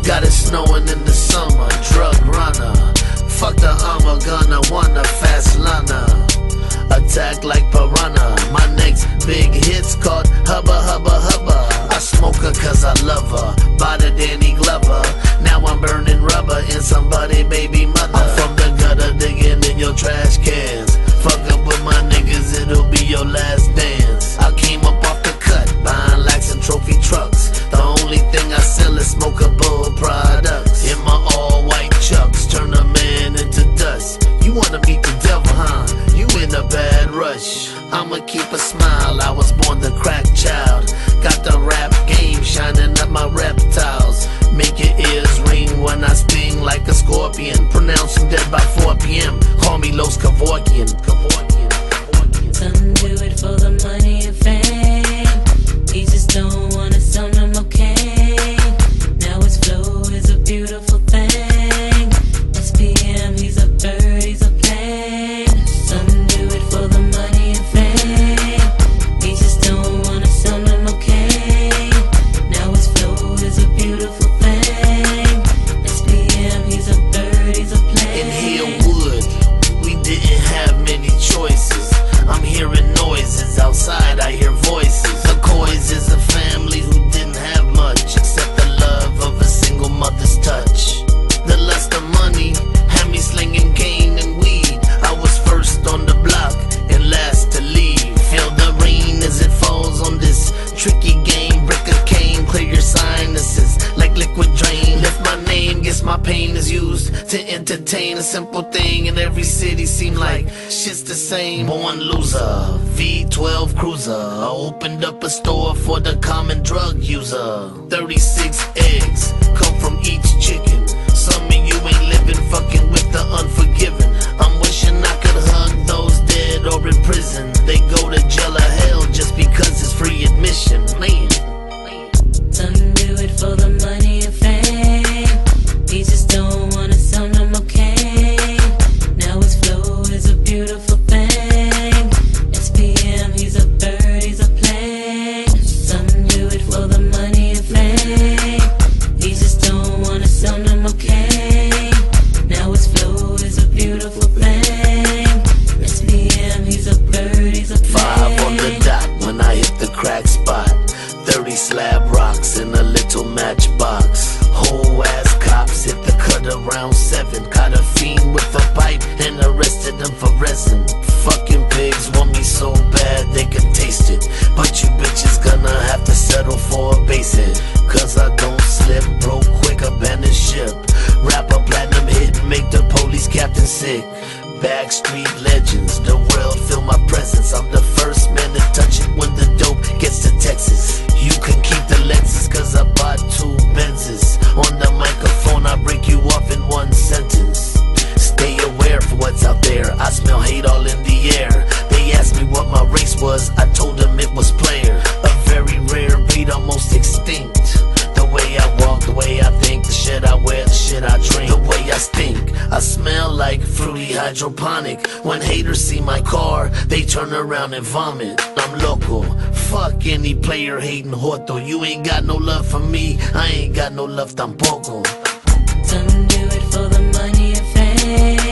Got it snowing in the summer, drug runner. Fuck the armor, gonna wanna fast lana. Attack like piranha. My next big hit's called Hubba Hubba Hubba. I smoke her cause I love her, by the Danny Glover. Now I'm burning rubber in somebody baby mother. I'm from the gutter digging in your trash cans. Fuck up with my niggas, it'll be your last dance. I came up off the cut, buying lax and trophy trucks. The only thing I sell is smokable products. In my all white chucks, turn a man into dust. You wanna meet the devil, huh? You in a bad rush. I'ma keep a smile, I was born the crack child. Got the rap game shining up my reptiles. Make your ears ring when I sting like a scorpion. Pronounce you dead by 4 p.m. Call me Los Kevorkian. Some do it for the money and fame. He just don't wanna sound them okay. Now his flow is a beautiful thing. SPM, he's a bird, he's a plane. Some do it for the money and fame. He just don't wanna sound them okay. Now his flow is a beautiful thing. SPM, he's a bird, he's a plane. In Hillwood, we didn't have many choices. I'm hearing noises outside, I hear voices. The Coys is a family who didn't have much except the love of a single mother's touch. The lust of money had me slinging cane and weed. I was first on the block and last to leave. Feel the rain as it falls on this tricky game. Brick of cane, clear your sinuses like liquid drain. Lift my name, guess my pain is used to entertain. A simple thing in every city seem like shit's the same. Born loser, V12 cruiser. I opened up a store for the common drug user. 36 eggs come from each chicken. Some of you ain't living, fucking with the unforgiven. I'm wishing I could hug those dead or in prison. They go to jail or hell just because it's free admission. Man. Some do it for the money and fame. He just don't wanna sound them okay. Now his flow is a beautiful thing. SPM, he's a bird, he's a plane. Some do it for the money and fame. He just don't wanna sound them okay. Now his flow is a beautiful thing. SPM, he's a bird, he's a plane. 5 on the dot when I hit the crack spot. 30 slab rocks in a little matchbox. Whole ass cops hit the cut around 7. Caught a fiend with a pipe and arrested him for resin. Fucking pigs want me so bad they can taste it, but you bitches gonna have to settle for a basic. Cause I don't slip, broke quick, abandon ship. Rap a platinum hit, make the police captain sick. Backstreet legends, the world feel my presence. I'm the first man to touch it when the dope gets to Texas. You can keep the Lexus cause I bought 2 Benzes. On the microphone I break you off in 1 sentence. Stay aware for what's out there, I smell hate all in the air. They asked me what my race was, I told them it was player. A very rare breed, almost extinct. The way I walk, the way I think, the shit I wear, the shit I drink, the way I stink. I smell like fruity hydroponic. When haters see my car, they turn around and vomit. I'm local, fuck any player hating Joto. You ain't got no love for me, I ain't got no love tampoco. Some do it for the money and fame.